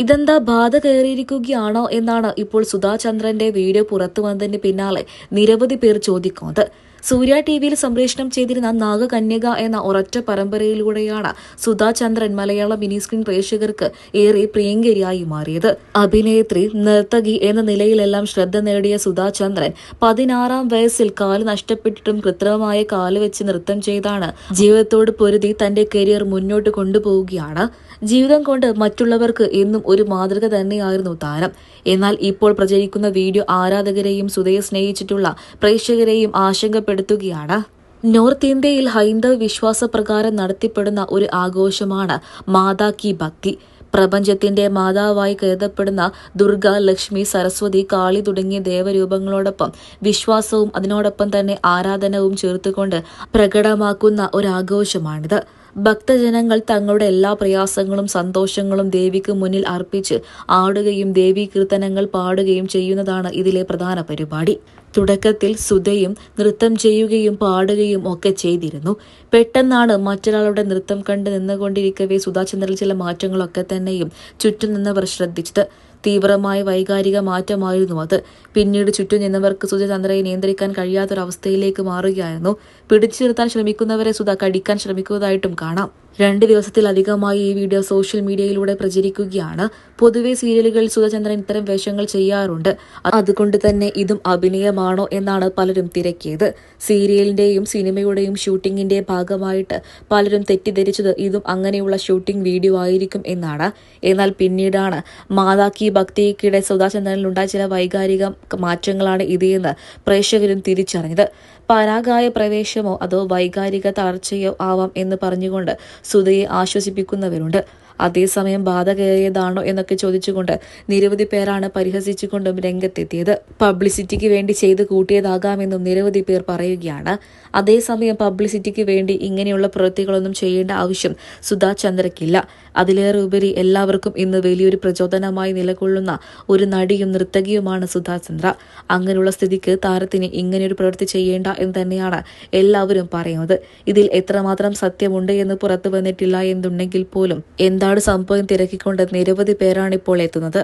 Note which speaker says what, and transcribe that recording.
Speaker 1: ഇതെന്താ ബാധ കയറിയിരിക്കുകയാണോ എന്നാണ് ഇപ്പോൾ സുധാ ചന്ദ്രന്റെ വീഡിയോ പുറത്തു വന്നതിന് പിന്നാലെ നിരവധി പേർ ചോദിക്കുന്നത്. സൂര്യ ടിവിയിൽ സംപ്രേഷണം ചെയ്തിരുന്ന നാഗകന്യക എന്ന ഒരൊറ്റ പരമ്പരയിലൂടെയാണ് സുധാ ചന്ദ്രൻ മലയാള മിനി സ്ക്രീൻ പ്രേക്ഷകർക്ക് ഏറെ പ്രിയങ്കരിയായി മാറിയത്. അഭിനേത്രി, നർത്തകി എന്ന നിലയിലെല്ലാം ശ്രദ്ധ നേടിയ സുധാ ചന്ദ്രൻ 16-ാം വയസ്സിൽ കാല് നഷ്ടപ്പെട്ടിട്ടും കൃത്രിമമായ കാല് വെച്ച് നൃത്തം ചെയ്താണ് ജീവിതത്തോട് പൊരുതി തന്റെ കരിയർ മുന്നോട്ട് കൊണ്ടുപോവുകയാണ്. ജീവിതം കൊണ്ട് മറ്റുള്ളവർക്ക് എന്നും ഒരു മാതൃക തന്നെയായിരുന്നു താരം. എന്നാൽ ഇപ്പോൾ പ്രചരിക്കുന്ന വീഡിയോ ആരാധകരെയും സുധയെ സ്നേഹിച്ചിട്ടുള്ള പ്രേക്ഷകരെയും ആശങ്കപ്പെടുത്തുകയാണ്. നോർത്ത് ഇന്ത്യയിൽ ഹൈന്ദവ വിശ്വാസപ്രകാരം നടത്തിപ്പെടുന്ന ഒരു ആഘോഷമാണ് മാതാ കി ഭക്തി. പ്രപഞ്ചത്തിന്റെ മാതാവായി കരുതപ്പെടുന്ന ദുർഗ, ലക്ഷ്മി, സരസ്വതി, കാളി തുടങ്ങിയ ദേവരൂപങ്ങളോടൊപ്പം വിശ്വാസവും അതിനോടൊപ്പം തന്നെ ആരാധനവും ചേർത്തുകൊണ്ട് പ്രകടമാക്കുന്ന ഒരാഘോഷമാണിത്. ഭക്തജനങ്ങൾ തങ്ങളുടെ എല്ലാ പ്രയാസങ്ങളും സന്തോഷങ്ങളും ദേവിക്ക് മുന്നിൽ അർപ്പിച്ച് ആടുകയും ദേവീ കീർത്തനങ്ങൾ പാടുകയും ചെയ്യുന്നതാണ് ഇതിലെ പ്രധാന പരിപാടി. തുടക്കത്തിൽ സുധയും നൃത്തം ചെയ്യുകയും പാടുകയും ഒക്കെ ചെയ്തിരുന്നു. പെട്ടെന്നാണ് മറ്റൊരാളുടെ നൃത്തം കണ്ട് നിന്നുകൊണ്ടിരിക്കവേ സുധാചന്ദ്രനിൽ ചില മാറ്റങ്ങളൊക്കെ തന്നെയും ചുറ്റും നിന്നവർ ശ്രദ്ധിച്ചത്. തീവ്രമായ വൈകാരിക മാറ്റമായിരുന്നു അത്. പിന്നീട് ചുറ്റും നിന്നവർക്ക് സുധ ചന്ദ്രയെ നിയന്ത്രിക്കാൻ കഴിയാത്തൊരവസ്ഥയിലേക്ക് മാറുകയായിരുന്നു. പിടിച്ചു നിർത്താൻ ശ്രമിക്കുന്നവരെ സുധ കടിക്കാൻ ശ്രമിക്കുന്നതായിട്ടും കാണാം. 2 ദിവസത്തിലധികമായി ഈ വീഡിയോ സോഷ്യൽ മീഡിയയിലൂടെ പ്രചരിക്കുകയാണ്. പൊതുവെ സീരിയലുകളിൽ സുധ ചന്ദ്രൻ ഇത്തരം വേഷങ്ങൾ ചെയ്യാറുണ്ട്. അതുകൊണ്ട് തന്നെ ഇതും അഭിനയമാണോ എന്നാണ് പലരും തിരക്കിയത്. സീരിയലിന്റെയും സിനിമയുടെയും ഷൂട്ടിങ്ങിന്റെ ഭാഗമായിട്ട് പലരും തെറ്റിദ്ധരിച്ചത് ഇതും അങ്ങനെയുള്ള ഷൂട്ടിംഗ് വീഡിയോ ആയിരിക്കും എന്നാണ്. എന്നാൽ പിന്നീടാണ് മാതാ കി ഭക്തിക്കിടെ സുധാ ചന്ദ്രനിലുണ്ടായ ചില വൈകാരിക മാറ്റങ്ങളാണ് ഇത് എന്ന് പ്രേക്ഷകരും തിരിച്ചറിഞ്ഞത്. പരാകായ പ്രവേശമോ അതോ വൈകാരിക തളർച്ചയോ ആവാം എന്ന് പറഞ്ഞുകൊണ്ട് സുധയെ ആശ്വസിപ്പിക്കുന്നവരുണ്ട്. അതേസമയം ബാധ കയറിയതാണോ എന്നൊക്കെ ചോദിച്ചുകൊണ്ട് നിരവധി പേരാണ് പരിഹസിച്ചുകൊണ്ടും രംഗത്തെത്തിയത്. പബ്ലിസിറ്റിക്ക് വേണ്ടി ചെയ്ത് കൂട്ടിയതാകാമെന്നും നിരവധി പേർ പറയുകയാണ്. അതേസമയം പബ്ലിസിറ്റിക്ക് വേണ്ടി ഇങ്ങനെയുള്ള പ്രവൃത്തികളൊന്നും ചെയ്യേണ്ട ആവശ്യം സുധാ ചന്ദ്രയ്ക്കില്ല. അതിലേറെ ഉപരി എല്ലാവർക്കും ഇന്ന് വലിയൊരു പ്രചോദനമായി നിലകൊള്ളുന്ന ഒരു നടിയും നർത്തകിയുമാണ് സുധാ ചന്ദ്ര. അങ്ങനെയുള്ള സ്ഥിതിക്ക് താരത്തിന് ഇങ്ങനെയൊരു പ്രവൃത്തി ചെയ്യേണ്ട എന്ന് തന്നെയാണ് എല്ലാവരും പറയുന്നത്. ഇതിൽ എത്രമാത്രം സത്യമുണ്ട് എന്ന് പുറത്തു വന്നിട്ടില്ല എന്നുണ്ടെങ്കിൽ പോലും എന്താണ് സംഭവം തിരക്കിക്കൊണ്ട് നിരവധി പേരാണ് ഇപ്പോൾ എത്തുന്നത്.